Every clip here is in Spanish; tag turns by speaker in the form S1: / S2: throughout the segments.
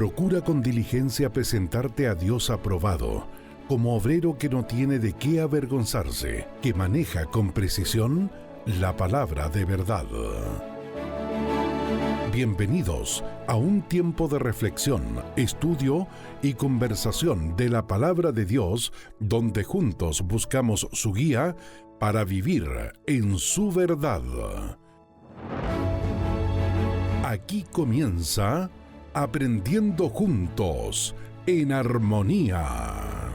S1: procura con diligencia presentarte a Dios aprobado, como obrero que no tiene de qué avergonzarse, que maneja con precisión la palabra de verdad. Bienvenidos a un tiempo de reflexión, estudio y conversación de la palabra de Dios, donde juntos buscamos su guía para vivir en su verdad. Aquí comienza Aprendiendo Juntos en Armonía.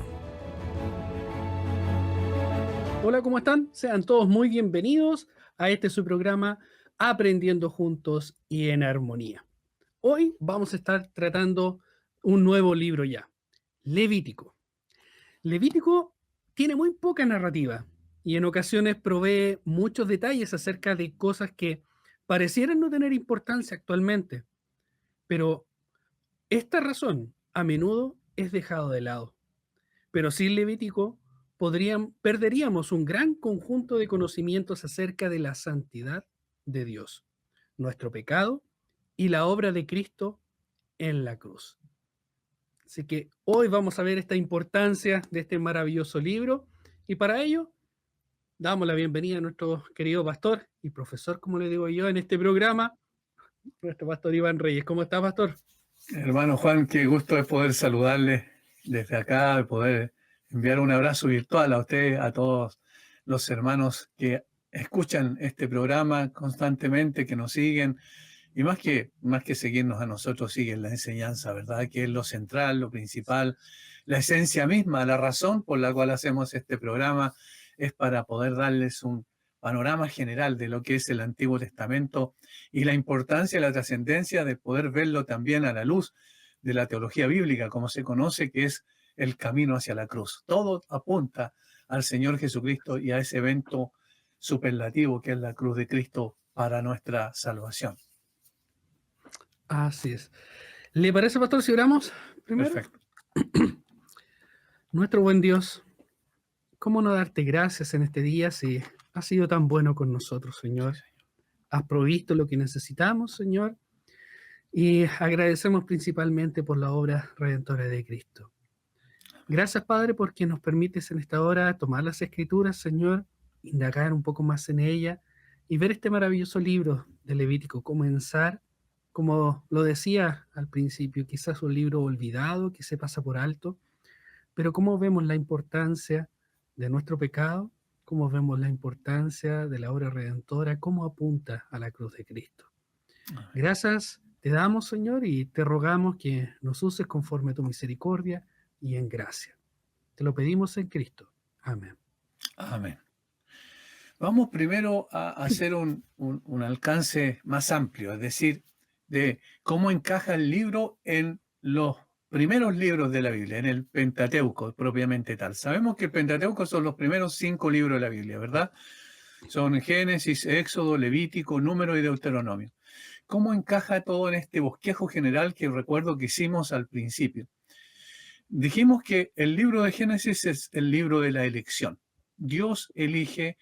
S2: Hola, ¿cómo están? Sean todos muy bienvenidos a su programa Aprendiendo Juntos y en Armonía. Hoy vamos a estar tratando un nuevo libro ya, Levítico. Levítico tiene muy poca narrativa y en ocasiones provee muchos detalles acerca de cosas que parecieran no tener importancia actualmente, pero esta razón a menudo es dejado de lado. Pero sin Levítico perderíamos un gran conjunto de conocimientos acerca de la santidad de Dios, nuestro pecado y la obra de Cristo en la cruz. Así que hoy vamos a ver esta importancia de este maravilloso libro y para ello damos la bienvenida a nuestro querido pastor y profesor, como le digo yo, en este programa, nuestro pastor Iván Reyes. ¿Cómo está, pastor?
S3: Hermano Juan, qué gusto es poder saludarle desde acá, de poder enviar un abrazo virtual a usted, a todos los hermanos que escuchan este programa constantemente, que nos siguen, y más que seguirnos a nosotros, siguen la enseñanza, ¿verdad? Que es lo central, lo principal, la esencia misma, la razón por la cual hacemos este programa es para poder darles un panorama general de lo que es el Antiguo Testamento y la importancia y la trascendencia de poder verlo también a la luz de la teología bíblica, como se conoce, que es el camino hacia la cruz. Todo apunta al Señor Jesucristo y a ese evento superlativo que es la cruz de Cristo para nuestra salvación.
S2: Así es. ¿Le parece, pastor, si oramos primero?
S3: Perfecto.
S2: Nuestro buen Dios, ¿cómo no darte gracias en este día si has sido tan bueno con nosotros, Señor? Has provisto lo que necesitamos, Señor, y agradecemos principalmente por la obra redentora de Cristo. Gracias, Padre, porque nos permites en esta hora tomar las Escrituras, Señor, indagar un poco más en ella y ver este maravilloso libro de Levítico, comenzar, como lo decía al principio, quizás un libro olvidado que se pasa por alto, pero cómo vemos la importancia de nuestro pecado, cómo vemos la importancia de la obra redentora, cómo apunta a la cruz de Cristo. Gracias te damos, Señor, y te rogamos que nos uses conforme a tu misericordia y en gracia. Te lo pedimos en Cristo. Amén.
S3: Amén. Vamos primero a hacer un alcance más amplio, es decir, de cómo encaja el libro en los primeros libros de la Biblia, en el Pentateuco propiamente tal. Sabemos que el Pentateuco son los primeros 5 libros de la Biblia, ¿verdad? Son Génesis, Éxodo, Levítico, Número y Deuteronomio. ¿Cómo encaja todo en este bosquejo general que recuerdo que hicimos al principio? Dijimos que el libro de Génesis es el libro de la elección. Dios elige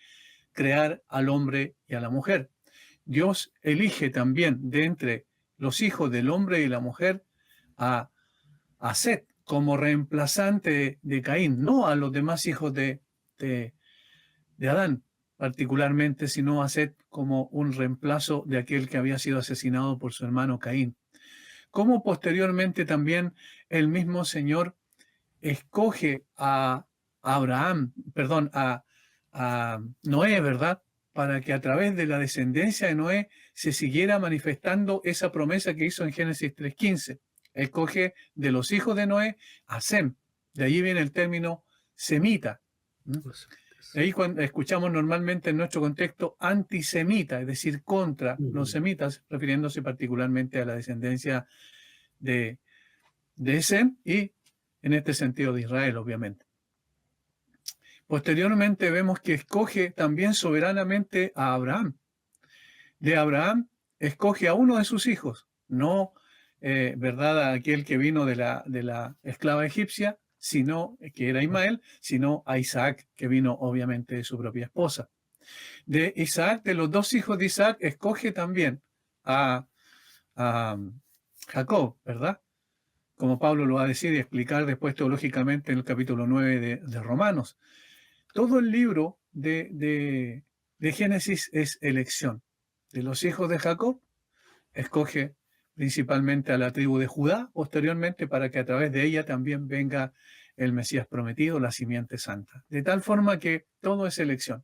S3: crear al hombre y a la mujer. Dios elige también de entre los hijos del hombre y la mujer a Set como reemplazante de Caín, no a los demás hijos de Adán particularmente, sino a Set como un reemplazo de aquel que había sido asesinado por su hermano Caín. Como posteriormente también el mismo Señor escoge a Noé, ¿verdad? Para que a través de la descendencia de Noé se siguiera manifestando esa promesa que hizo en Génesis 3:15. Escoge de los hijos de Noé a Sem. De allí viene el término semita. Ahí cuando escuchamos normalmente en nuestro contexto antisemita, es decir, contra los semitas, refiriéndose particularmente a la descendencia de Sem y en este sentido de Israel, obviamente. Posteriormente vemos que escoge también soberanamente a Abraham. De Abraham escoge a uno de sus hijos, no, ¿verdad?, a aquel que vino de la esclava egipcia, sino que era Ismael, sino a Isaac, que vino obviamente de su propia esposa. De Isaac, de los 2 hijos de Isaac, escoge también a Jacob, ¿verdad? como Pablo lo va a decir y explicar después teológicamente en el capítulo 9 de Romanos. Todo el libro de Génesis es elección. De los hijos de Jacob, escoge principalmente a la tribu de Judá, posteriormente para que a través de ella también venga el Mesías prometido, la simiente santa. De tal forma que todo es elección.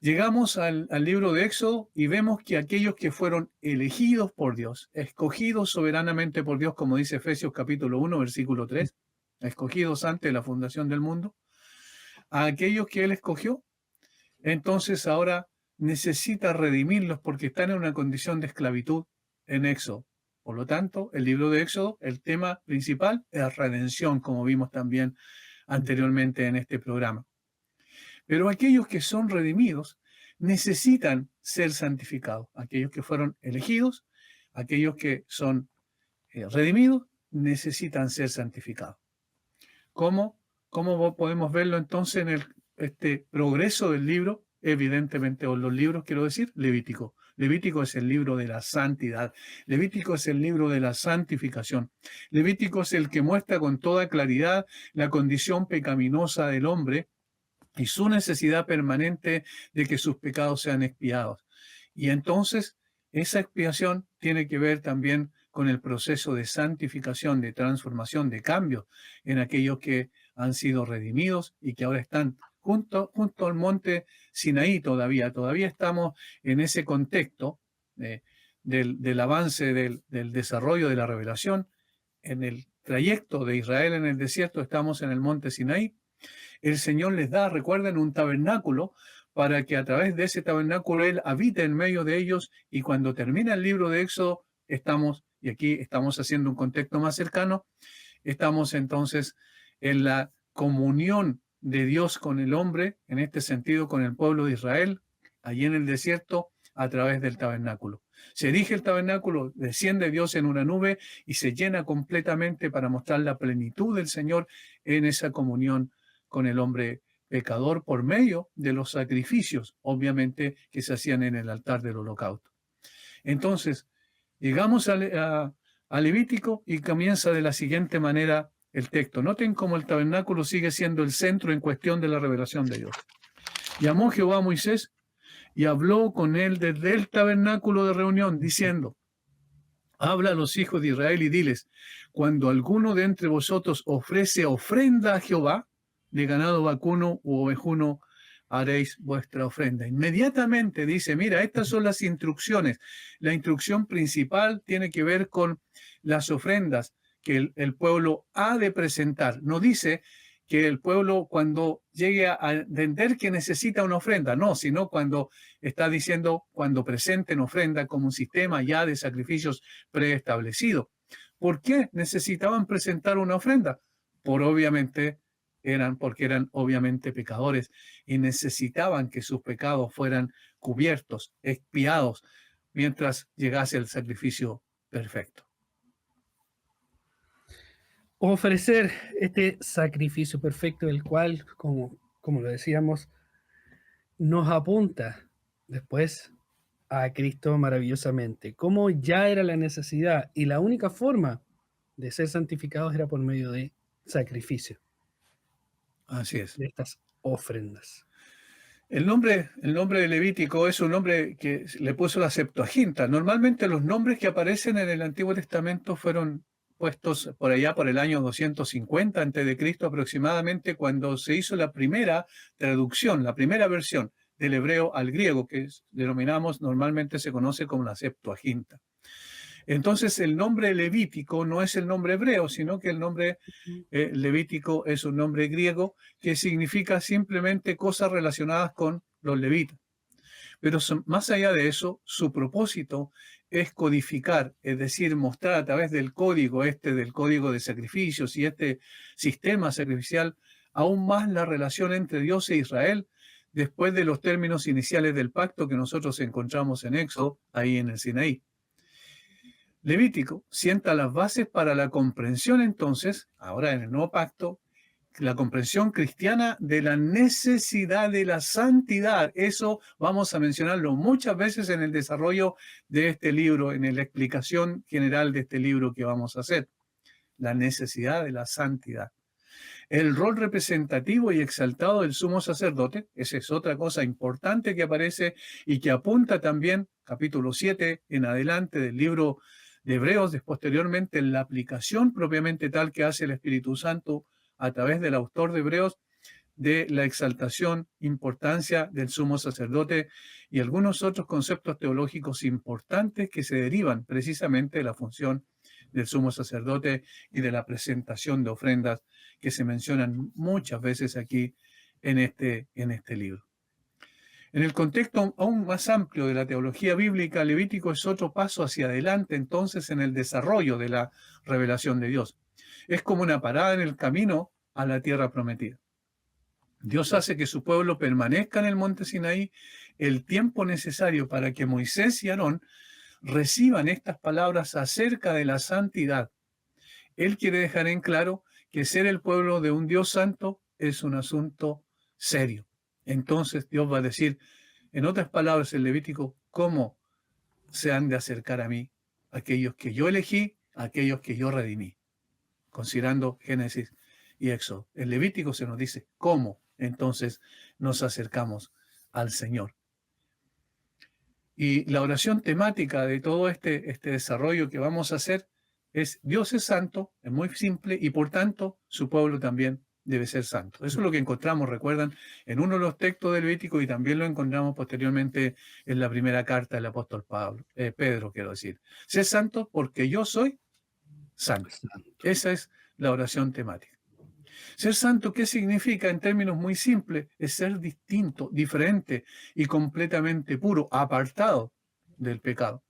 S3: Llegamos al libro de Éxodo y vemos que aquellos que fueron elegidos por Dios, escogidos soberanamente por Dios, como dice Efesios capítulo 1, versículo 3, escogidos antes de la fundación del mundo, a aquellos que Él escogió, entonces ahora necesita redimirlos porque están en una condición de esclavitud en Éxodo. Por lo tanto, el libro de Éxodo, el tema principal es redención, como vimos también anteriormente en este programa. Pero aquellos que son redimidos necesitan ser santificados. Aquellos que fueron elegidos, aquellos que son redimidos, necesitan ser santificados. ¿Cómo podemos verlo entonces en este progreso del libro? Evidentemente, o los libros, quiero decir, Levítico. Levítico es el libro de la santidad. Levítico es el libro de la santificación. Levítico es el que muestra con toda claridad la condición pecaminosa del hombre y su necesidad permanente de que sus pecados sean expiados. Y entonces, esa expiación tiene que ver también con el proceso de santificación, de transformación, de cambio en aquellos que han sido redimidos y que ahora están junto al monte Sinaí todavía. Todavía estamos en ese contexto del avance del desarrollo de la revelación. En el trayecto de Israel en el desierto estamos en el monte Sinaí. El Señor les da, recuerden, un tabernáculo para que a través de ese tabernáculo Él habite en medio de ellos, y cuando termina el libro de Éxodo estamos, y aquí estamos haciendo un contexto más cercano, estamos entonces en la comunión de Dios con el hombre, en este sentido con el pueblo de Israel, allí en el desierto, a través del tabernáculo. Se erige el tabernáculo, desciende Dios en una nube y se llena completamente para mostrar la plenitud del Señor en esa comunión con el hombre pecador por medio de los sacrificios, obviamente, que se hacían en el altar del holocausto. Entonces, llegamos a Levítico y comienza de la siguiente manera el texto. Noten cómo el tabernáculo sigue siendo el centro en cuestión de la revelación de Dios. Llamó Jehová a Moisés y habló con él desde el tabernáculo de reunión, diciendo: habla a los hijos de Israel y diles: cuando alguno de entre vosotros ofrece ofrenda a Jehová, de ganado vacuno u ovejuno, haréis vuestra ofrenda. Inmediatamente dice: mira, estas son las instrucciones. La instrucción principal tiene que ver con las ofrendas que el pueblo ha de presentar. No dice que el pueblo, cuando llegue a entender que necesita una ofrenda, no, sino cuando está diciendo cuando presenten ofrenda como un sistema ya de sacrificios preestablecido. ¿Por qué necesitaban presentar una ofrenda? Porque eran obviamente pecadores y necesitaban que sus pecados fueran cubiertos, expiados, mientras llegase el sacrificio perfecto.
S2: Ofrecer este sacrificio perfecto, el cual, como lo decíamos, nos apunta después a Cristo maravillosamente. Como ya era la necesidad y la única forma de ser santificados era por medio de sacrificio.
S3: Así es.
S2: De estas ofrendas.
S3: El nombre de Levítico es un nombre que le puso la Septuaginta. Normalmente los nombres que aparecen en el Antiguo Testamento fueron puestos por allá por el año 250 a.C. aproximadamente, cuando se hizo la primera traducción, la primera versión del hebreo al griego, que denominamos, normalmente se conoce como la Septuaginta. Entonces el nombre Levítico no es el nombre hebreo, sino que el nombre Levítico es un nombre griego que significa simplemente cosas relacionadas con los levitas. Pero más allá de eso, su propósito es codificar, es decir, mostrar a través del código del código de sacrificios y este sistema sacrificial, aún más la relación entre Dios e Israel después de los términos iniciales del pacto que nosotros encontramos en Éxodo, ahí en el Sinaí. Levítico sienta las bases para la comprensión entonces, ahora en el nuevo pacto, la comprensión cristiana de la necesidad de la santidad. Eso vamos a mencionarlo muchas veces en el desarrollo de este libro, en la explicación general de este libro que vamos a hacer. la necesidad de la santidad. El rol representativo y exaltado del sumo sacerdote, esa es otra cosa importante que aparece y que apunta también, capítulo 7 en adelante del libro de Hebreos, posteriormente en la aplicación propiamente tal que hace el Espíritu Santo a través del autor de Hebreos, de la exaltación, importancia del sumo sacerdote y algunos otros conceptos teológicos importantes que se derivan precisamente de la función del sumo sacerdote y de la presentación de ofrendas que se mencionan muchas veces aquí en este libro. En el contexto aún más amplio de la teología bíblica, Levítico es otro paso hacia adelante entonces en el desarrollo de la revelación de Dios. Es como una parada en el camino a la tierra prometida. Dios hace que su pueblo permanezca en el monte Sinaí el tiempo necesario para que Moisés y Aarón reciban estas palabras acerca de la santidad. Él quiere dejar en claro que ser el pueblo de un Dios santo es un asunto serio. Entonces Dios va a decir, en otras palabras, el Levítico, cómo se han de acercar a mí aquellos que yo elegí, aquellos que yo redimí. Considerando Génesis y Éxodo. El Levítico se nos dice cómo entonces nos acercamos al Señor. Y la oración temática de todo este desarrollo que vamos a hacer es Dios es santo, es muy simple, y por tanto su pueblo también debe ser santo. Eso es lo que encontramos, recuerdan, en uno de los textos del Levítico y también lo encontramos posteriormente en la primera carta del apóstol Pedro, quiero decir. Sé santo porque yo soy santo. Esa es la oración temática. Ser santo, ¿qué significa? En términos muy simples, es ser distinto, diferente y completamente puro, apartado del pecado.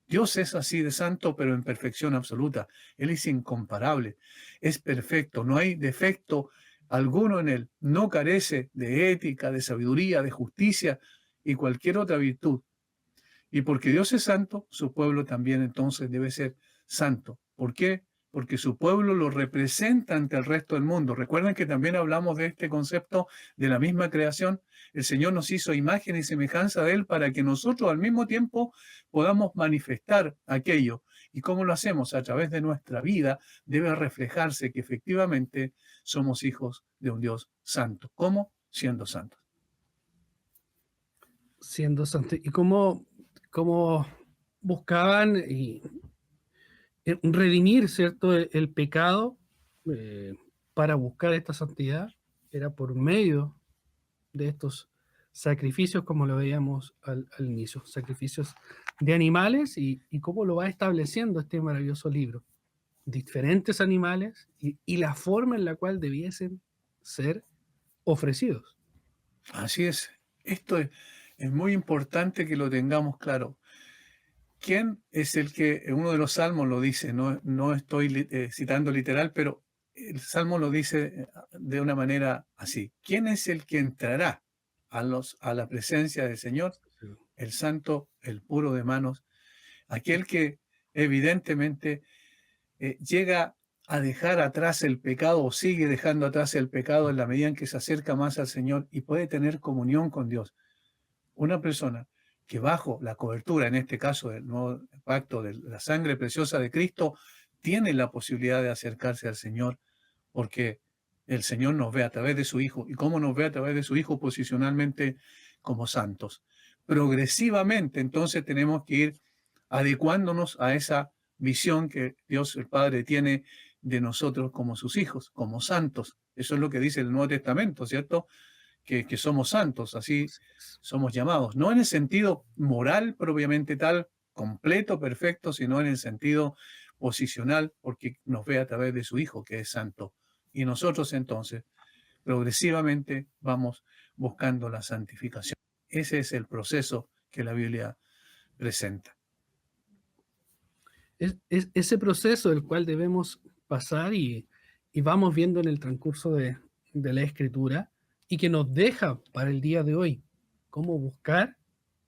S3: Dios es así de santo, pero en perfección absoluta. Él es incomparable, es perfecto, no hay defecto alguno en él, no carece de ética, de sabiduría, de justicia y cualquier otra virtud. Y porque Dios es santo, su pueblo también entonces debe ser santo. ¿Por qué? Porque su pueblo lo representa ante el resto del mundo. Recuerden que también hablamos de este concepto de la misma creación. El Señor nos hizo imagen y semejanza de Él para que nosotros al mismo tiempo podamos manifestar aquello. ¿Y cómo lo hacemos? A través de nuestra vida debe reflejarse que efectivamente somos hijos de un Dios santo. ¿Cómo? Siendo santos.
S2: Siendo santos. ¿Y cómo buscaban redimir, ¿cierto?, el pecado para buscar esta santidad? Era por medio de estos sacrificios, como lo veíamos al inicio, sacrificios de animales, y cómo lo va estableciendo este maravilloso libro. Diferentes animales y la forma en la cual debiesen ser ofrecidos.
S3: Así es. Esto es muy importante que lo tengamos claro. ¿Quién es el que, uno de los salmos lo dice, no estoy citando literal, pero el salmo lo dice de una manera así? ¿Quién es el que entrará a la presencia del Señor? El santo, el puro de manos, aquel que evidentemente llega a dejar atrás el pecado o sigue dejando atrás el pecado en la medida en que se acerca más al Señor y puede tener comunión con Dios. Una persona que bajo la cobertura, en este caso del nuevo pacto de la sangre preciosa de Cristo, tiene la posibilidad de acercarse al Señor, porque el Señor nos ve a través de su Hijo. ¿Y cómo nos ve a través de su Hijo? Posicionalmente como santos. Progresivamente, entonces, tenemos que ir adecuándonos a esa visión que Dios el Padre tiene de nosotros como sus hijos, como santos. Eso es lo que dice el Nuevo Testamento, ¿cierto? Que somos santos, así somos llamados. No en el sentido moral propiamente tal, completo, perfecto, sino en el sentido posicional, porque nos ve a través de su Hijo, que es santo. Y nosotros entonces, progresivamente, vamos buscando la santificación. Ese es el proceso que la Biblia presenta.
S2: Es ese proceso el cual debemos pasar y vamos viendo en el transcurso de la Escritura, y que nos deja para el día de hoy cómo buscar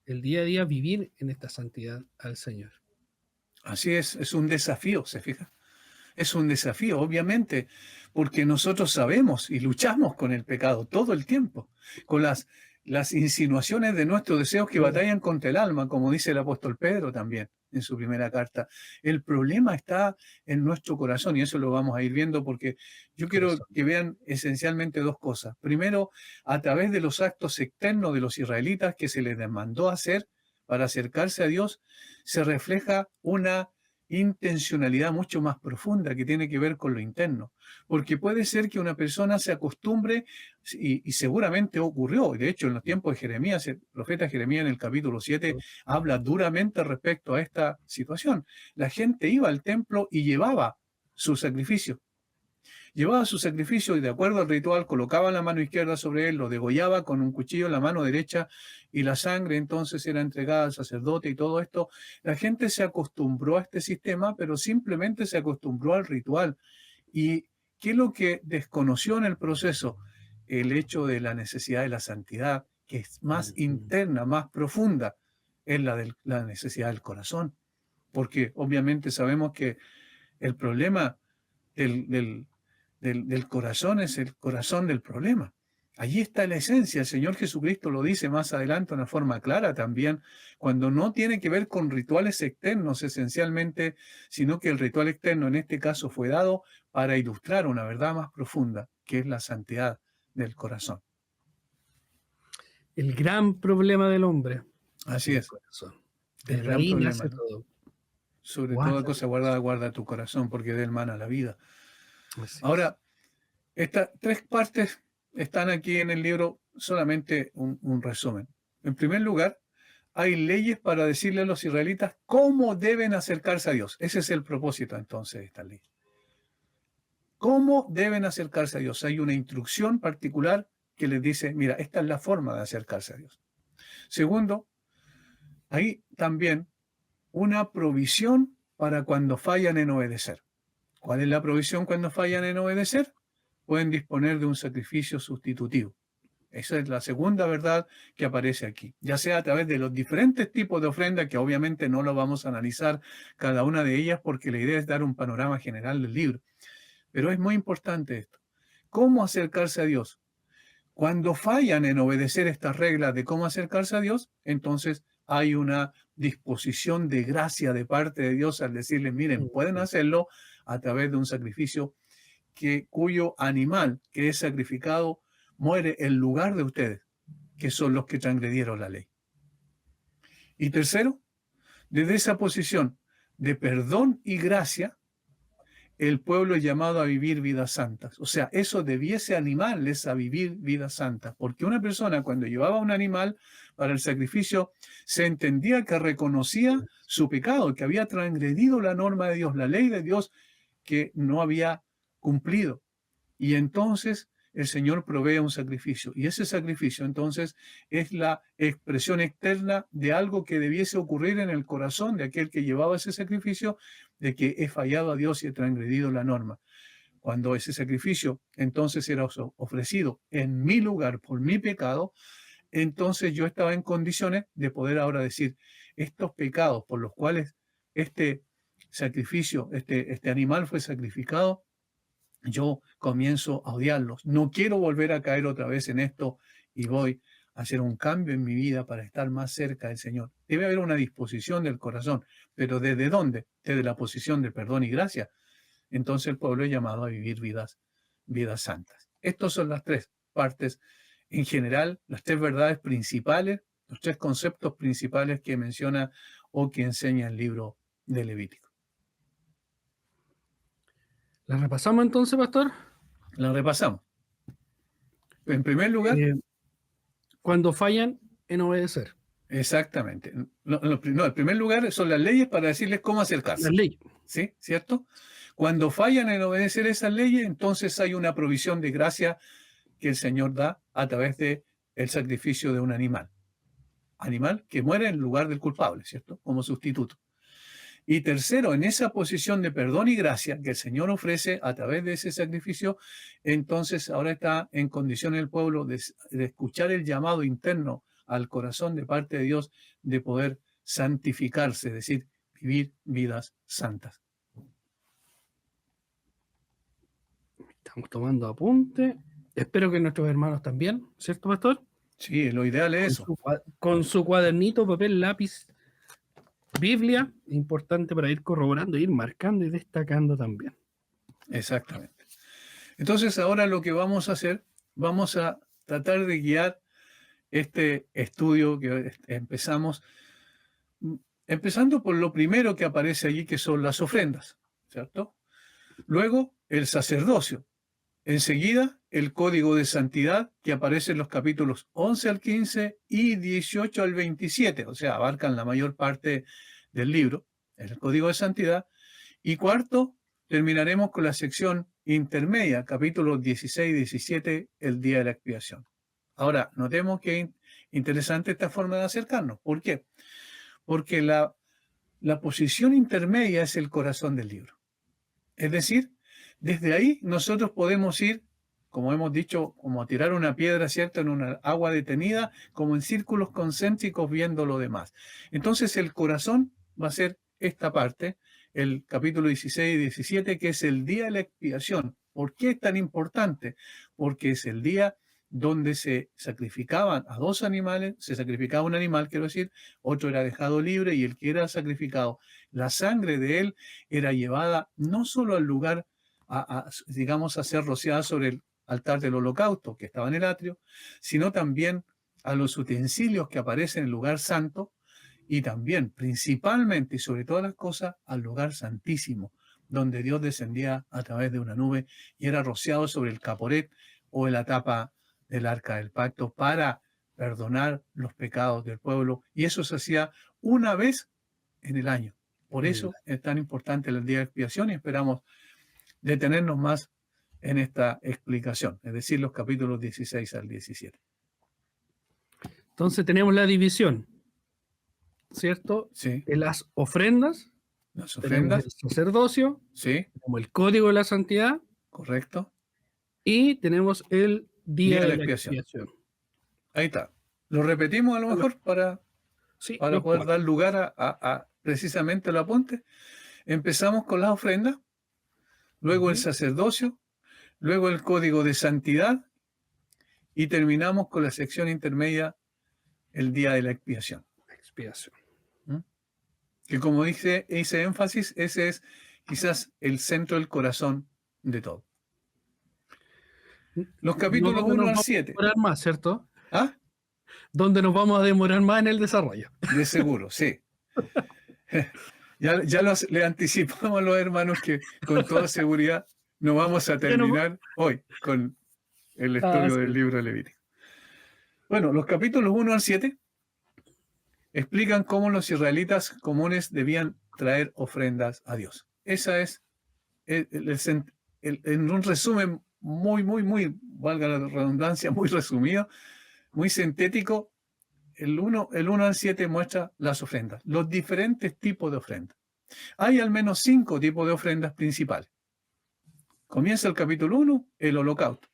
S2: el día a día vivir en esta santidad al Señor.
S3: Así es un desafío, ¿se fija? Es un desafío, obviamente, porque nosotros sabemos y luchamos con el pecado todo el tiempo, con las insinuaciones de nuestros deseos que batallan contra el alma, como dice el apóstol Pedro también. en su primera carta. El problema está en nuestro corazón y eso lo vamos a ir viendo porque yo quiero que vean esencialmente dos cosas. Primero, a través de los actos externos de los israelitas que se les demandó hacer para acercarse a Dios, se refleja una intencionalidad mucho más profunda que tiene que ver con lo interno. Porque puede ser que una persona se acostumbre, y seguramente ocurrió, de hecho en los tiempos de Jeremías, el profeta Jeremías en el capítulo 7 habla duramente respecto a esta situación. La gente iba al templo y llevaba su sacrificio. Llevaba su sacrificio y de acuerdo al ritual colocaba la mano izquierda sobre él, lo degollaba con un cuchillo en la mano derecha y la sangre entonces era entregada al sacerdote y todo esto. La gente se acostumbró a este sistema, pero simplemente se acostumbró al ritual. ¿Y qué es lo que desconoció en el proceso? El hecho de la necesidad de la santidad, que es más interna, más profunda, es la necesidad del corazón. Porque obviamente sabemos que el problema del corazón es el corazón del problema. Allí está la esencia. El Señor Jesucristo lo dice más adelante de una forma clara también, cuando no tiene que ver con rituales externos esencialmente, sino que el ritual externo en este caso fue dado para ilustrar una verdad más profunda, que es la santidad del corazón.
S2: El gran problema del hombre.
S3: Así es.
S2: El gran problema. Todo.
S3: Sobre toda cosa guardada, guarda tu corazón, porque de él mana la vida. Ahora, estas tres partes están aquí en el libro, solamente un resumen. En primer lugar, hay leyes para decirle a los israelitas cómo deben acercarse a Dios. Ese es el propósito entonces de esta ley. ¿Cómo deben acercarse a Dios? Hay una instrucción particular que les dice, mira, esta es la forma de acercarse a Dios. Segundo, hay también una provisión para cuando fallan en obedecer. ¿Cuál es la provisión cuando fallan en obedecer? Pueden disponer de un sacrificio sustitutivo. Esa es la segunda verdad que aparece aquí, ya sea a través de los diferentes tipos de ofrenda, que obviamente no lo vamos a analizar cada una de ellas porque la idea es dar un panorama general del libro. Pero es muy importante esto. ¿Cómo acercarse a Dios? Cuando fallan en obedecer estas reglas de cómo acercarse a Dios, entonces hay una disposición de gracia de parte de Dios al decirles, miren, pueden hacerlo a través de un sacrificio cuyo animal que es sacrificado muere en lugar de ustedes, que son los que transgredieron la ley. Y tercero, desde esa posición de perdón y gracia, el pueblo es llamado a vivir vidas santas. O sea, eso debiese animarles a vivir vidas santas, porque una persona cuando llevaba un animal para el sacrificio, se entendía que reconocía su pecado, que había transgredido la norma de Dios, la ley de Dios, que no había cumplido. Y entonces el Señor provee un sacrificio. Y ese sacrificio entonces es la expresión externa de algo que debiese ocurrir en el corazón de aquel que llevaba ese sacrificio, de que he fallado a Dios y he transgredido la norma. Cuando ese sacrificio entonces era ofrecido en mi lugar por mi pecado, entonces yo estaba en condiciones de poder ahora decir, estos pecados por los cuales este sacrificio, este animal fue sacrificado, yo comienzo a odiarlos. No quiero volver a caer otra vez en esto y voy a hacer un cambio en mi vida para estar más cerca del Señor. Debe haber una disposición del corazón, pero ¿desde dónde? Desde la posición de perdón y gracia. Entonces el pueblo es llamado a vivir vidas santas. Estas son las tres partes, en general, las tres verdades principales, los tres conceptos principales que menciona o que enseña el libro de Levítico.
S2: ¿La repasamos entonces, pastor?
S3: La repasamos. En primer lugar,
S2: cuando fallan en obedecer.
S3: Exactamente. No, en primer lugar son las leyes para decirles cómo acercarse.
S2: Las leyes.
S3: ¿Sí? ¿Cierto? Cuando fallan en obedecer esas leyes, entonces hay una provisión de gracia que el Señor da a través del sacrificio de un animal. Animal que muere en lugar del culpable, ¿cierto? Como sustituto. Y tercero, en esa posición de perdón y gracia que el Señor ofrece a través de ese sacrificio, entonces ahora está en condición el pueblo de escuchar el llamado interno al corazón de parte de Dios de poder santificarse, es decir, vivir vidas santas.
S2: Estamos tomando apunte. Espero que nuestros hermanos también, ¿cierto, pastor?
S3: Sí, lo ideal es eso.
S2: Con su cuadernito, papel, lápiz, Biblia, importante para ir corroborando, ir marcando y destacando también.
S3: Exactamente. Entonces ahora lo que vamos a hacer, vamos a tratar de guiar este estudio que empezamos, empezando por lo primero que aparece allí, que son las ofrendas, ¿cierto? Luego el sacerdocio. Enseguida el código de santidad, que aparece en los capítulos 11 al 15 y 18 al 27, o sea, abarcan la mayor parte del libro, el código de santidad. Y cuarto, terminaremos con la sección intermedia, capítulos 16 y 17, el día de la expiación. Ahora, notemos que es interesante esta forma de acercarnos. ¿Por qué? Porque la posición intermedia es el corazón del libro. Es decir, desde ahí nosotros podemos ir, como hemos dicho, como a tirar una piedra, ¿cierto?, en una agua detenida, como en círculos concéntricos viendo lo demás. Entonces el corazón va a ser esta parte, el capítulo 16 y 17, que es el día de la expiación. ¿Por qué es tan importante? Porque es el día donde se sacrificaban a dos animales, se sacrificaba un animal, quiero decir, otro era dejado libre y el que era sacrificado, la sangre de él era llevada no solo al lugar, digamos, a ser rociada sobre el altar del holocausto que estaba en el atrio, sino también a los utensilios que aparecen en el lugar santo y también, principalmente y sobre todas las cosas, al lugar santísimo, donde Dios descendía a través de una nube y era rociado sobre el caporet o en la tapa del arca del pacto para perdonar los pecados del pueblo. Y eso se hacía una vez en el año. Por eso es tan importante el día de expiación y esperamos detenernos más en esta explicación, es decir, los capítulos 16 al 17.
S2: Entonces tenemos la división, ¿cierto?
S3: Sí.
S2: De las ofrendas.
S3: Las ofrendas.
S2: Tenemos el sacerdocio.
S3: Sí.
S2: Tenemos el código de la santidad.
S3: Correcto.
S2: Y tenemos el día de la expiación.
S3: Ahí está. Lo repetimos a lo mejor para poder dar lugar a precisamente el apunte. Empezamos con las ofrendas, luego el sacerdocio, luego el código de santidad y terminamos con la sección intermedia, el día de la expiación. Que como hice énfasis, ese es quizás el centro del corazón de todo. Los capítulos 1 al 7.
S2: Demorar más, ¿cierto?
S3: ¿Ah?
S2: Donde nos vamos a demorar más en el desarrollo.
S3: De seguro, sí. Ya le anticipamos a los hermanos que con toda seguridad no vamos a terminar hoy con el estudio del libro de Levítico. Bueno, los capítulos 1 al 7 explican cómo los israelitas comunes debían traer ofrendas a Dios. Esa es, en un resumen muy, valga la redundancia, muy resumido, muy sintético, el 1 al 7 muestra las ofrendas, los diferentes tipos de ofrendas. Hay al menos 5 tipos de ofrendas principales. Comienza el capítulo 1, el holocausto.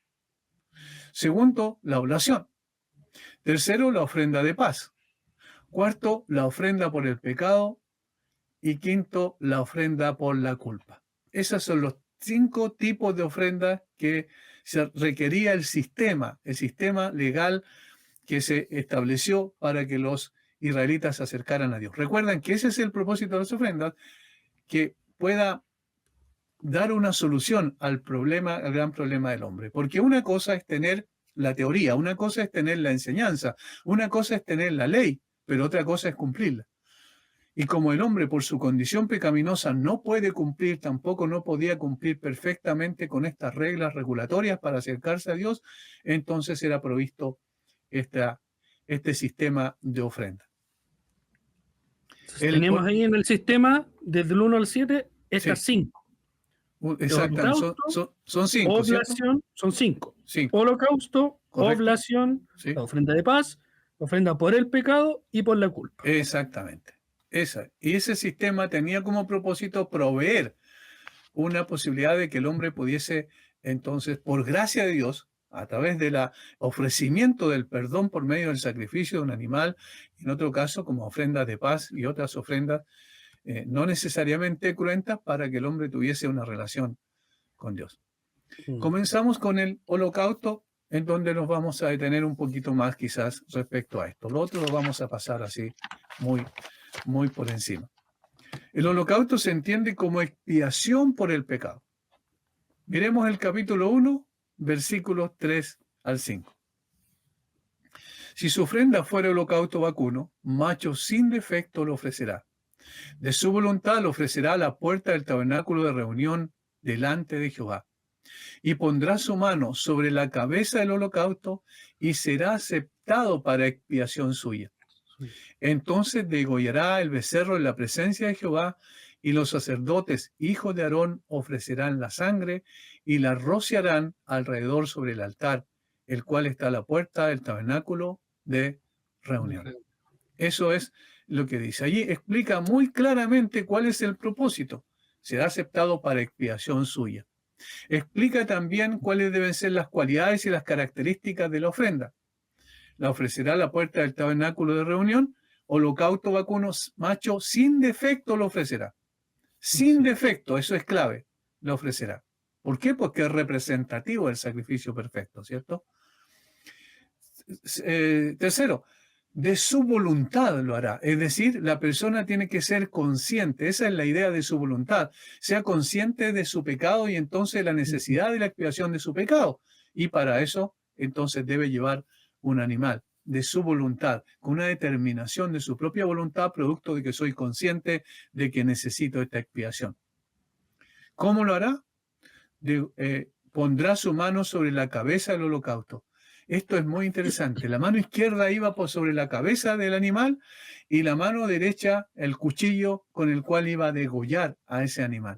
S3: Segundo, la oblación. Tercero, la ofrenda de paz. Cuarto, la ofrenda por el pecado. Y quinto, la ofrenda por la culpa. Esos son los 5 tipos de ofrendas que se requería el sistema legal que se estableció para que los israelitas se acercaran a Dios. Recuerden que ese es el propósito de las ofrendas, que pueda dar una solución al gran problema del hombre. Porque una cosa es tener la teoría, una cosa es tener la enseñanza, una cosa es tener la ley, pero otra cosa es cumplirla. Y como el hombre por su condición pecaminosa no puede cumplir, tampoco no podía cumplir perfectamente con estas reglas regulatorias para acercarse a Dios, entonces era provisto este sistema de ofrenda.
S2: Tenemos ahí en el sistema, desde el 1 al 7, estas 5.
S3: Exacto, son 5.
S2: Oblación, son 5. Holocausto, correcto. Oblación, la ofrenda de paz, la ofrenda por el pecado y por la culpa.
S3: Exactamente. Y ese sistema tenía como propósito proveer una posibilidad de que el hombre pudiese, entonces, por gracia de Dios, a través del ofrecimiento del perdón por medio del sacrificio de un animal, en otro caso como ofrendas de paz y otras ofrendas no necesariamente cruentas, para que el hombre tuviese una relación con Dios. Comenzamos con el holocausto, en donde nos vamos a detener un poquito más quizás respecto a esto. Lo otro lo vamos a pasar así muy por encima. El holocausto se entiende como expiación por el pecado. Miremos el capítulo 1, versículos 3 al 5. Si su ofrenda fuera holocausto vacuno, macho sin defecto lo ofrecerá. De su voluntad lo ofrecerá a la puerta del tabernáculo de reunión delante de Jehová. Y pondrá su mano sobre la cabeza del holocausto y será aceptado para expiación suya. Entonces degollará el becerro en la presencia de Jehová, y los sacerdotes, hijos de Aarón, ofrecerán la sangre y la rociarán alrededor sobre el altar, el cual está a la puerta del tabernáculo de reunión. Eso es lo que dice. Allí explica muy claramente cuál es el propósito. Será aceptado para expiación suya. Explica también cuáles deben ser las cualidades y las características de la ofrenda. La ofrecerá a la puerta del tabernáculo de reunión, holocausto vacuno macho sin defecto lo ofrecerá. Sin defecto, eso es clave, lo ofrecerá. ¿Por qué? Porque es representativo del sacrificio perfecto, ¿cierto? Tercero, de su voluntad lo hará. Es decir, la persona tiene que ser consciente. Esa es la idea de su voluntad. Sea consciente de su pecado y entonces la necesidad de la expiación de su pecado. Y para eso, entonces debe llevar un animal de su voluntad, con una determinación de su propia voluntad, producto de que soy consciente de que necesito esta expiación. ¿Cómo lo hará? Pondrá su mano sobre la cabeza del holocausto. Esto es muy interesante. La mano izquierda iba por sobre la cabeza del animal y la mano derecha el cuchillo con el cual iba a degollar a ese animal.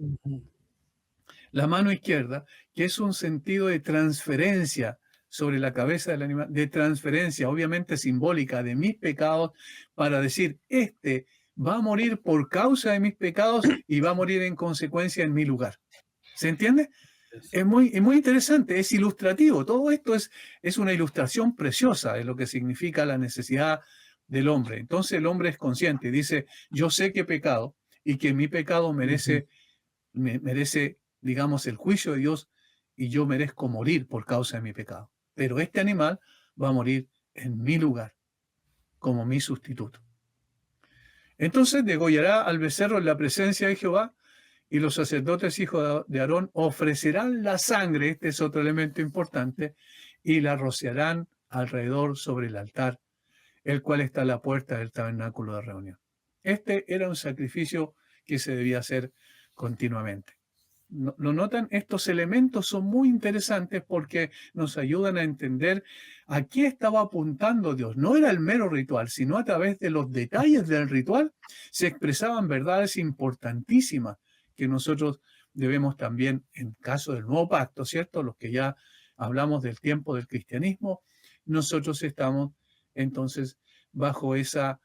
S3: La mano izquierda, que es un sentido de transferencia sobre la cabeza del animal, de transferencia obviamente simbólica de mis pecados, para decir, este va a morir por causa de mis pecados y va a morir en consecuencia en mi lugar. ¿Se entiende? Es muy interesante, es ilustrativo. Todo esto es una ilustración preciosa de lo que significa la necesidad del hombre. Entonces el hombre es consciente y dice, yo sé que he pecado y que mi pecado merece, digamos, el juicio de Dios y yo merezco morir por causa de mi pecado. Pero este animal va a morir en mi lugar, como mi sustituto. Entonces degollará al becerro en la presencia de Jehová, y los sacerdotes hijos de Aarón ofrecerán la sangre, este es otro elemento importante, y la rociarán alrededor sobre el altar, el cual está a la puerta del tabernáculo de reunión. Este era un sacrificio que se debía hacer continuamente. ¿Lo notan? Estos elementos son muy interesantes porque nos ayudan a entender a qué estaba apuntando Dios. No era el mero ritual, sino a través de los detalles del ritual se expresaban verdades importantísimas que nosotros debemos también, en caso del nuevo pacto, ¿cierto? Los que ya hablamos del tiempo del cristianismo, nosotros estamos entonces bajo esa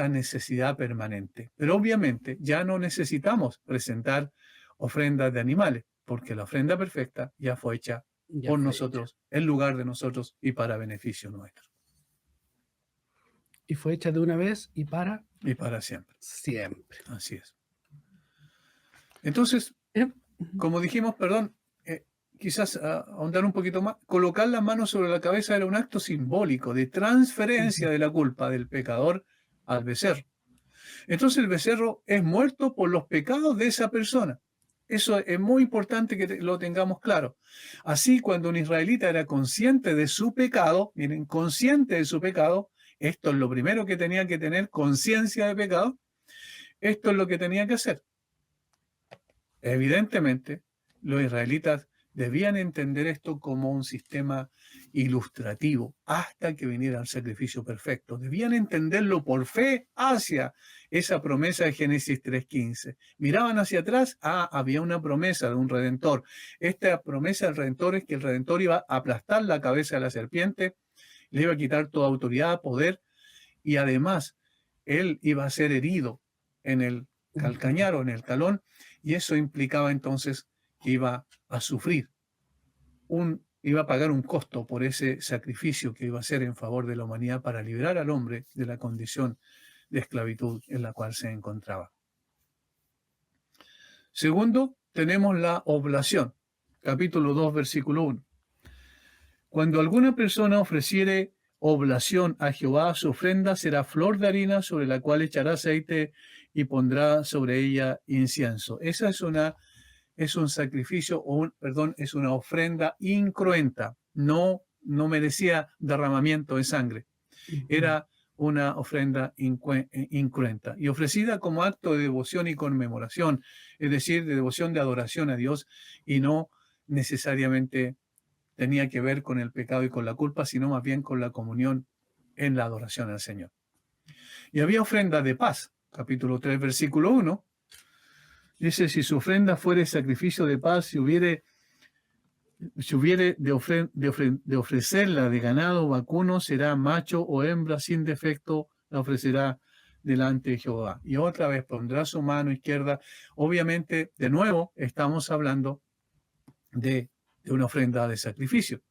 S3: necesidad permanente. Pero obviamente ya no necesitamos presentar ofrendas de animales, porque la ofrenda perfecta ya fue hecha por nosotros, en lugar de nosotros y para beneficio nuestro.
S2: Y fue hecha de una vez y para
S3: siempre.
S2: Siempre.
S3: Así es. Entonces, como dijimos, quizás ahondar un poquito más, colocar las manos sobre la cabeza era un acto simbólico de transferencia de la culpa del pecador al becerro. Entonces el becerro es muerto por los pecados de esa persona. Eso es muy importante que lo tengamos claro. Así, cuando un israelita era consciente de su pecado, miren, consciente de su pecado, esto es lo primero que tenía que tener, conciencia de pecado, esto es lo que tenía que hacer. Evidentemente, los israelitas debían entender esto como un sistema ilustrativo hasta que viniera el sacrificio perfecto. Debían entenderlo por fe hacia esa promesa de Génesis 3:15. Miraban hacia atrás, había una promesa de un redentor. Esta promesa del redentor es que el redentor iba a aplastar la cabeza de la serpiente, le iba a quitar toda autoridad, poder, y además él iba a ser herido en el calcañar o en el talón, y eso implicaba entonces que iba a sufrir, iba a pagar un costo por ese sacrificio que iba a hacer en favor de la humanidad para liberar al hombre de la condición de esclavitud en la cual se encontraba. Segundo, tenemos la oblación, capítulo 2, versículo 1. Cuando alguna persona ofreciere oblación a Jehová, su ofrenda será flor de harina sobre la cual echará aceite y pondrá sobre ella incienso. Esa es un sacrificio, es una ofrenda incruenta. No merecía derramamiento de sangre. Era una ofrenda incruenta y ofrecida como acto de devoción y conmemoración, es decir, de devoción, de adoración a Dios, y no necesariamente tenía que ver con el pecado y con la culpa, sino más bien con la comunión en la adoración al Señor. Y había ofrenda de paz, capítulo 3, versículo 1, dice: si su ofrenda fuere sacrificio de paz, si hubiere de ofrecerla de ganado vacuno, será macho o hembra sin defecto, la ofrecerá delante de Jehová. Y otra vez pondrá su mano izquierda. Obviamente, de nuevo, estamos hablando de una ofrenda de sacrificio.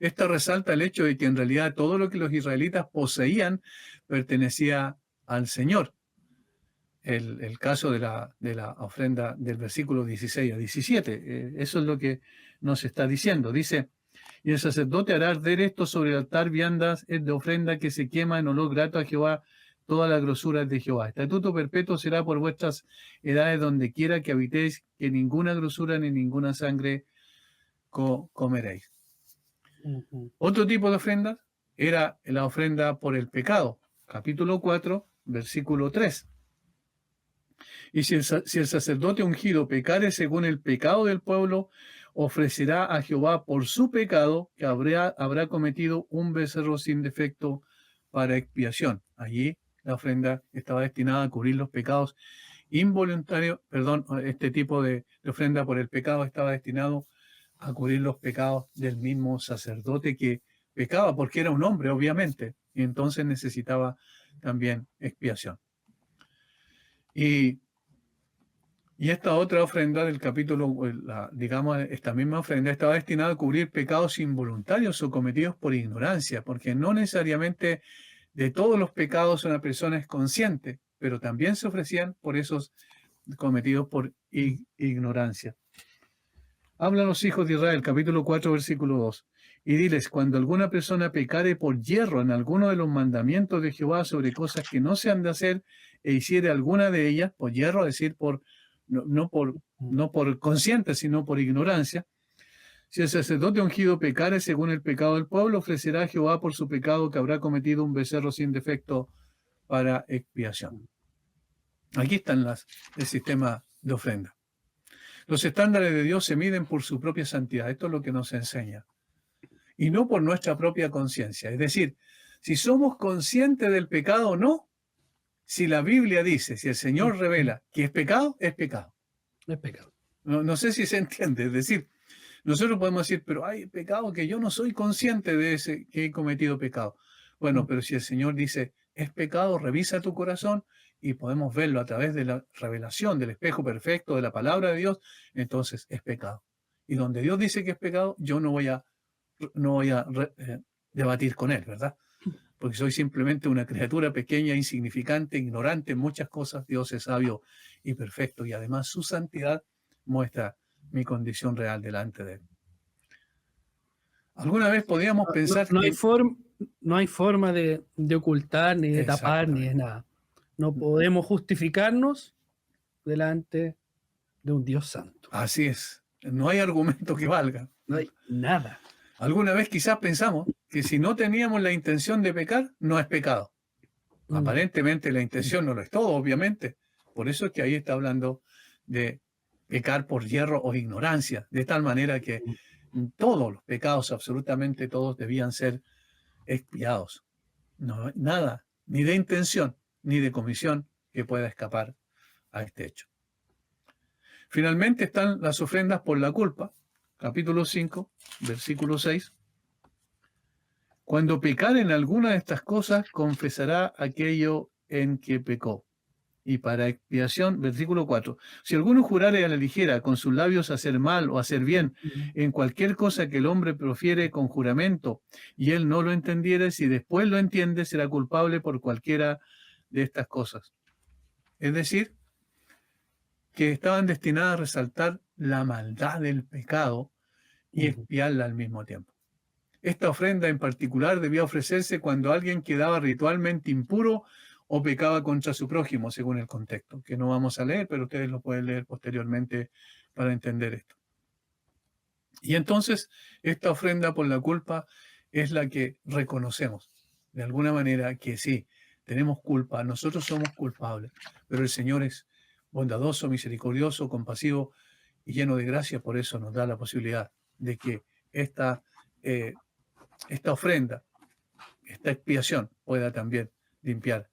S3: Esto resalta el hecho de que en realidad todo lo que los israelitas poseían pertenecía al Señor. El caso de la ofrenda del versículo 16 a 17. Eso es lo que nos está diciendo. Dice: y el sacerdote hará arder esto sobre el altar viandas de ofrenda que se quema en olor grato a Jehová, toda la grosura de Jehová. Estatuto perpetuo será por vuestras edades donde quiera que habitéis, que ninguna grosura ni ninguna sangre comeréis. Otro tipo de ofrenda era la ofrenda por el pecado. Capítulo 4, versículo 3. Y si el sacerdote ungido pecare según el pecado del pueblo, ofrecerá a Jehová por su pecado que habrá cometido un becerro sin defecto para expiación. Allí la ofrenda estaba destinada a cubrir los pecados involuntarios. Este tipo de ofrenda por el pecado estaba destinado a cubrir los pecados del mismo sacerdote que pecaba, porque era un hombre, obviamente, y entonces necesitaba también expiación. Y esta otra ofrenda del capítulo, esta misma ofrenda estaba destinada a cubrir pecados involuntarios o cometidos por ignorancia, porque no necesariamente de todos los pecados una persona es consciente, pero también se ofrecían por esos cometidos por ignorancia. Hablan los hijos de Israel, capítulo 4, versículo 2. Y diles: cuando alguna persona pecare por yerro en alguno de los mandamientos de Jehová sobre cosas que no se han de hacer, e hiciere alguna de ellas, por yerro, es decir, no por consciente, sino por ignorancia. Si el sacerdote ungido pecare según el pecado del pueblo, ofrecerá a Jehová por su pecado que habrá cometido un becerro sin defecto para expiación. Aquí están el sistema de ofrenda. Los estándares de Dios se miden por su propia santidad. Esto es lo que nos enseña. Y no por nuestra propia conciencia. Es decir, si somos conscientes del pecado o no, si la Biblia dice, si el Señor revela que es pecado, es pecado.
S2: Es pecado.
S3: No sé si se entiende. Es decir, nosotros podemos decir: pero hay pecado que yo no soy consciente de ese, que he cometido pecado. Bueno, pero si el Señor dice es pecado, revisa tu corazón, y podemos verlo a través de la revelación del espejo perfecto de la palabra de Dios, entonces es pecado. Y donde Dios dice que es pecado, yo no voy a debatir con Él, ¿verdad? Porque soy simplemente una criatura pequeña, insignificante, ignorante en muchas cosas. Dios es sabio y perfecto, y además su santidad muestra mi condición real delante de Él. ¿Alguna vez podíamos pensar
S2: no hay forma de ocultar, ni de tapar, ni de nada? No podemos justificarnos delante de un Dios santo.
S3: Así es. No hay argumento que valga.
S2: No hay nada.
S3: Alguna vez quizás pensamos que si no teníamos la intención de pecar, no es pecado. Aparentemente la intención no lo es todo, obviamente. Por eso es que ahí está hablando de pecar por yerro o ignorancia, de tal manera que todos los pecados, absolutamente todos, debían ser expiados. No, nada, ni de intención, ni de comisión, que pueda escapar a este hecho. Finalmente están las ofrendas por la culpa, capítulo 5, versículo 6. Cuando pecare en alguna de estas cosas, confesará aquello en que pecó. Y para expiación, versículo 4. Si alguno jurare a la ligera con sus labios hacer mal o hacer bien, en cualquier cosa que el hombre profiere con juramento, y él no lo entendiere, si después lo entiende, será culpable por cualquiera de estas cosas. Es decir, que estaban destinadas a resaltar la maldad del pecado y expiarla al mismo tiempo. Esta ofrenda en particular debía ofrecerse cuando alguien quedaba ritualmente impuro o pecaba contra su prójimo, según el contexto, que no vamos a leer, pero ustedes lo pueden leer posteriormente para entender esto. Y entonces, esta ofrenda por la culpa es la que reconocemos, de alguna manera, que sí, tenemos culpa, nosotros somos culpables, pero el Señor es bondadoso, misericordioso, compasivo y lleno de gracia, por eso nos da la posibilidad de que esta ofrenda, esta expiación pueda también limpiar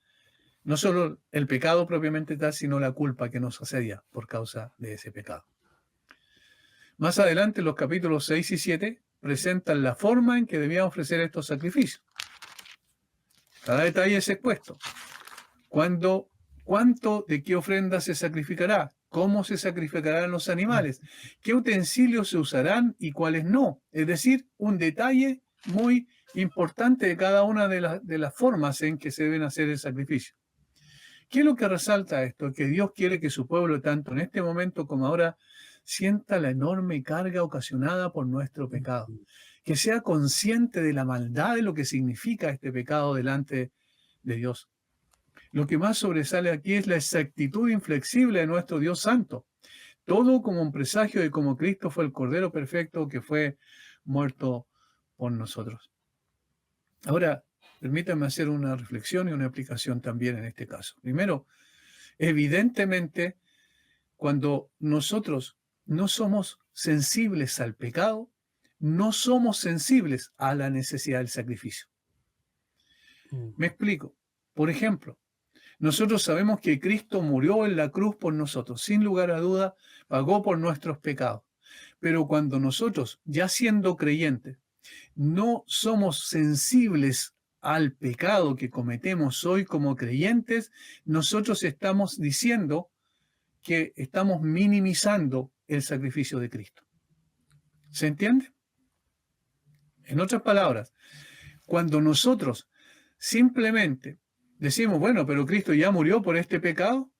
S3: no solo el pecado propiamente tal, sino la culpa que nos asedia por causa de ese pecado. Más adelante, los capítulos 6 y 7 presentan la forma en que debían ofrecer estos sacrificios. Cada detalle es expuesto. ¿Cuánto de qué ofrenda se sacrificará? ¿Cómo se sacrificarán los animales? ¿Qué utensilios se usarán y cuáles no? Es decir, un detalle muy importante de cada una de las formas en que se deben hacer el sacrificio. ¿Qué es lo que resalta esto? Que Dios quiere que su pueblo, tanto en este momento como ahora, sienta la enorme carga ocasionada por nuestro pecado. Que sea consciente de la maldad de lo que significa este pecado delante de Dios. Lo que más sobresale aquí es la exactitud inflexible de nuestro Dios Santo. Todo como un presagio de cómo Cristo fue el Cordero perfecto que fue muerto por nosotros. Ahora, permítanme hacer una reflexión y una aplicación también en este caso. Primero, evidentemente, cuando nosotros no somos sensibles al pecado, no somos sensibles a la necesidad del sacrificio. Me explico. Por ejemplo, nosotros sabemos que Cristo murió en la cruz por nosotros, sin lugar a duda, pagó por nuestros pecados. Pero cuando nosotros, ya siendo creyentes, no somos sensibles al pecado que cometemos hoy como creyentes, nosotros estamos diciendo que estamos minimizando el sacrificio de Cristo. ¿Se entiende? En otras palabras, cuando nosotros simplemente decimos, bueno, pero Cristo ya murió por este pecado,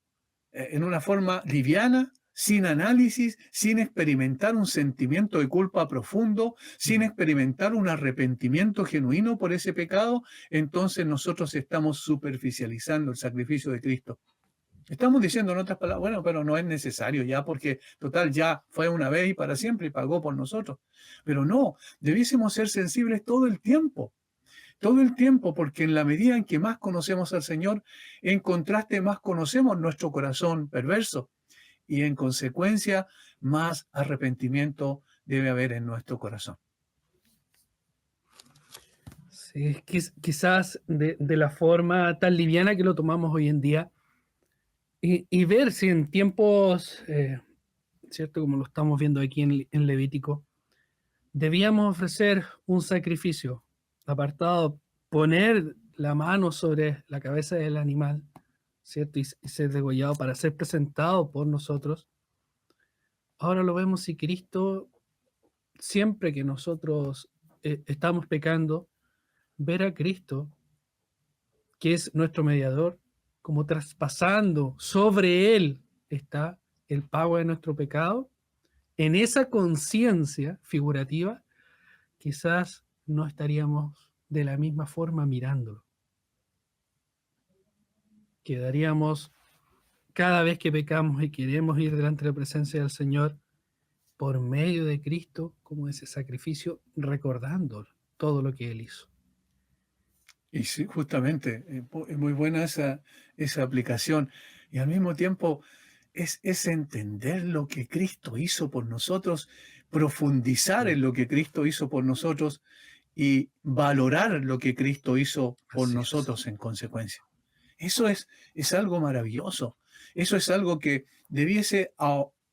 S3: en una forma liviana, sin análisis, sin experimentar un sentimiento de culpa profundo, sin experimentar un arrepentimiento genuino por ese pecado, entonces nosotros estamos superficializando el sacrificio de Cristo. Estamos diciendo en otras palabras, bueno, pero no es necesario ya, porque total ya fue una vez y para siempre y pagó por nosotros. Pero no, debiésemos ser sensibles todo el tiempo, porque en la medida en que más conocemos al Señor, en contraste más conocemos nuestro corazón perverso. Y en consecuencia, más arrepentimiento debe haber en nuestro corazón.
S2: Sí, quizás de la forma tan liviana que lo tomamos hoy en día, y ver si en tiempos, ¿cierto? Como lo estamos viendo aquí en Levítico, debíamos ofrecer un sacrificio apartado, poner la mano sobre la cabeza del animal, ¿cierto? Y ser degollado para ser presentado por nosotros. Ahora lo vemos si Cristo, siempre que nosotros estamos pecando, ver a Cristo, que es nuestro mediador, como traspasando sobre Él está el pago de nuestro pecado, en esa conciencia figurativa, quizás no estaríamos de la misma forma mirándolo. Quedaríamos, cada vez que pecamos y queremos ir delante de la presencia del Señor, por medio de Cristo, como ese sacrificio, recordando todo lo que Él hizo.
S3: Y sí, justamente, es muy buena esa aplicación. Y al mismo tiempo es entender lo que Cristo hizo por nosotros, profundizar en lo que Cristo hizo por nosotros y valorar lo que Cristo hizo por nosotros en consecuencia. Eso es algo maravilloso. Eso es algo que debiese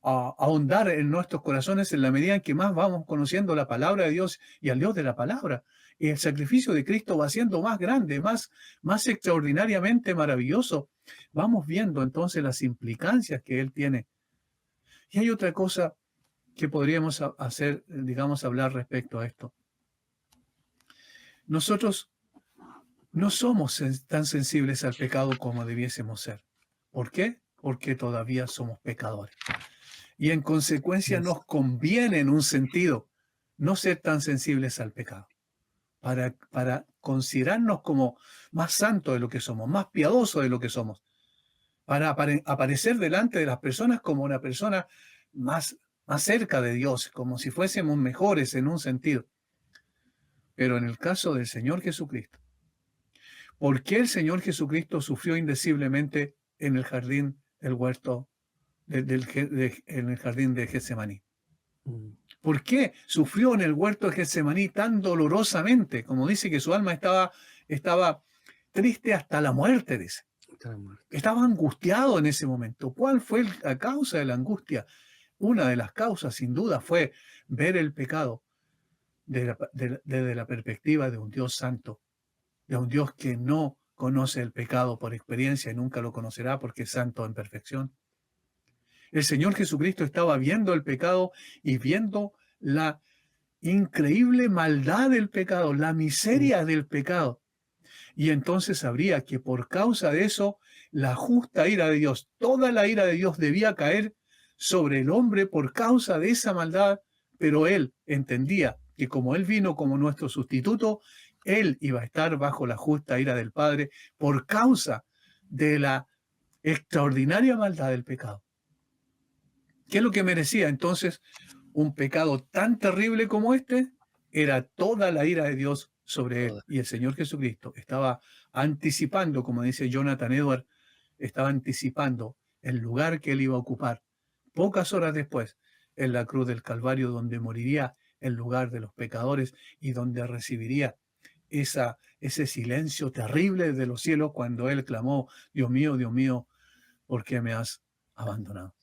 S3: ahondar en nuestros corazones en la medida en que más vamos conociendo la palabra de Dios y al Dios de la palabra. Y el sacrificio de Cristo va siendo más grande, más extraordinariamente maravilloso. Vamos viendo entonces las implicancias que Él tiene. Y hay otra cosa que podríamos hacer, digamos, hablar respecto a esto. Nosotros no somos tan sensibles al pecado como debiésemos ser. ¿Por qué? Porque todavía somos pecadores. Y en consecuencia nos conviene en un sentido no ser tan sensibles al pecado. para considerarnos como más santos de lo que somos, más piadosos de lo que somos, para aparecer delante de las personas como una persona más cerca de Dios, como si fuésemos mejores en un sentido. Pero en el caso del Señor Jesucristo, ¿por qué el Señor Jesucristo sufrió indeciblemente en el jardín del huerto, en el jardín de Getsemaní? ¿Por qué sufrió en el huerto de Getsemaní tan dolorosamente? Como dice que su alma estaba triste hasta la muerte, dice. Estaba angustiado en ese momento. ¿Cuál fue la causa de la angustia? Una de las causas, sin duda, fue ver el pecado desde la perspectiva de un Dios santo, de un Dios que no conoce el pecado por experiencia y nunca lo conocerá porque es santo en perfección. El Señor Jesucristo estaba viendo el pecado y viendo la increíble maldad del pecado, la miseria del pecado. Y entonces sabría que por causa de eso, la justa ira de Dios, toda la ira de Dios debía caer sobre el hombre por causa de esa maldad, pero él entendía que como él vino como nuestro sustituto, él iba a estar bajo la justa ira del Padre por causa de la extraordinaria maldad del pecado. ¿Qué es lo que merecía entonces un pecado tan terrible como este? Era toda la ira de Dios sobre él. Y el Señor Jesucristo estaba anticipando, como dice Jonathan Edwards, estaba anticipando el lugar que él iba a ocupar pocas horas después en la cruz del Calvario, donde moriría en lugar de los pecadores y donde recibiría ese silencio terrible de los cielos cuando él clamó: Dios mío, ¿por qué me has abandonado?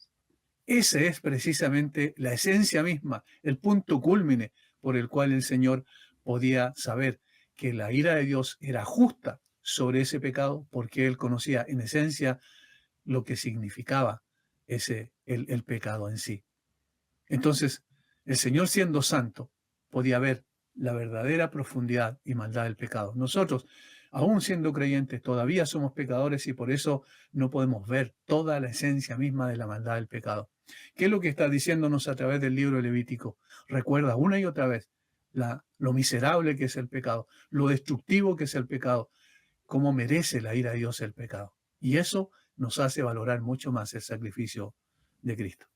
S3: Esa es precisamente la esencia misma, el punto cúlmine por el cual el Señor podía saber que la ira de Dios era justa sobre ese pecado, porque él conocía en esencia lo que significaba el pecado en sí. Entonces, el Señor, siendo santo, podía ver la verdadera profundidad y maldad del pecado. Nosotros, aún siendo creyentes, todavía somos pecadores y por eso no podemos ver toda la esencia misma de la maldad del pecado. ¿Qué es lo que está diciéndonos a través del libro de Levítico? Recuerda una y otra vez lo miserable que es el pecado, lo destructivo que es el pecado, cómo merece la ira de Dios el pecado. Y eso nos hace valorar mucho más el sacrificio de Cristo.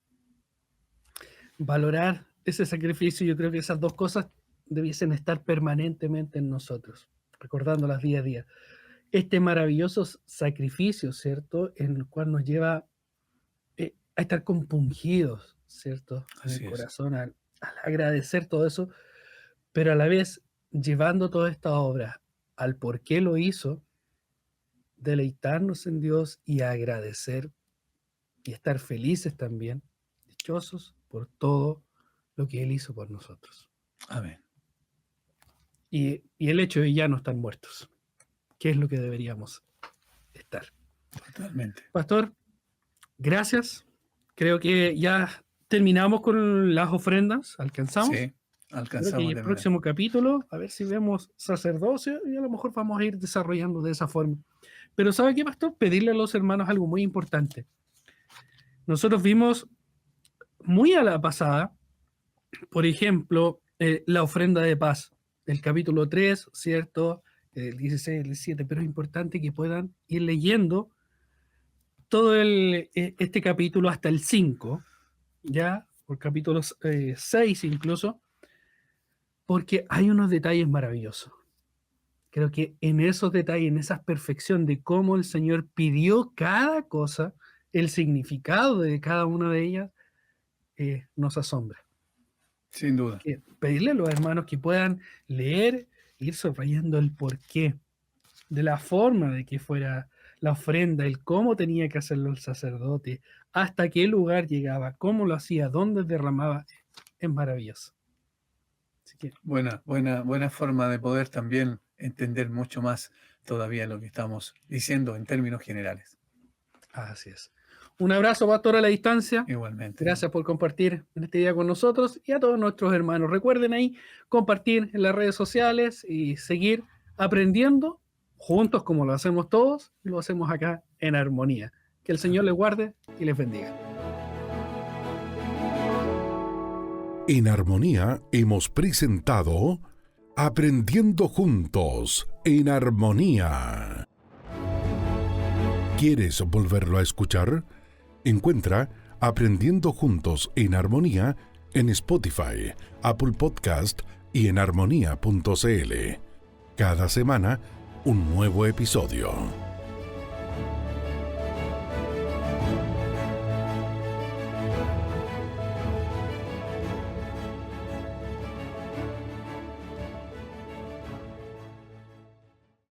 S2: Valorar ese sacrificio, yo creo que esas dos cosas debiesen estar permanentemente en nosotros, recordándolas día a día. Este maravilloso sacrificio, ¿cierto?, en el cual nos lleva a estar compungidos, ¿cierto?, en el corazón, al agradecer todo eso, pero a la vez llevando toda esta obra al por qué lo hizo, deleitarnos en Dios y agradecer y estar felices también, dichosos por todo lo que Él hizo por nosotros.
S3: Amén.
S2: Y el hecho de ya no estar muertos, que es lo que deberíamos estar.
S3: Totalmente.
S2: Pastor, gracias. Creo que ya terminamos con las ofrendas. ¿Alcanzamos?
S3: Sí, alcanzamos.
S2: Creo que el próximo capítulo, a ver si vemos sacerdocio y a lo mejor vamos a ir desarrollando de esa forma. Pero ¿sabe qué, pastor? Pedirle a los hermanos algo muy importante. Nosotros vimos muy a la pasada, por ejemplo, la ofrenda de paz, del capítulo 3, ¿cierto? El 16, el 17, pero es importante que puedan ir leyendo todo este capítulo hasta el 5, ya, por capítulo 6 incluso, porque hay unos detalles maravillosos. Creo que en esos detalles, en esa perfección de cómo el Señor pidió cada cosa, el significado de cada una de ellas, nos asombra.
S3: Sin duda.
S2: Pedirle a los hermanos que puedan leer, ir subrayando el porqué, de la forma de que fuera la ofrenda, el cómo tenía que hacerlo el sacerdote, hasta qué lugar llegaba, cómo lo hacía, dónde derramaba, es maravilloso. Así que,
S3: buena forma de poder también entender mucho más todavía lo que estamos diciendo en términos generales.
S2: Así es. Un abrazo, pastor, a la distancia.
S3: Igualmente.
S2: Gracias por compartir en este día con nosotros y a todos nuestros hermanos. Recuerden ahí compartir en las redes sociales y seguir aprendiendo juntos como lo hacemos todos y lo hacemos acá en armonía. Que el Señor les guarde y les bendiga.
S1: En Armonía hemos presentado Aprendiendo juntos en armonía. ¿Quieres volverlo a escuchar? Encuentra Aprendiendo Juntos en Armonía en Spotify, Apple Podcast y en armonía.cl. Cada semana, un nuevo episodio.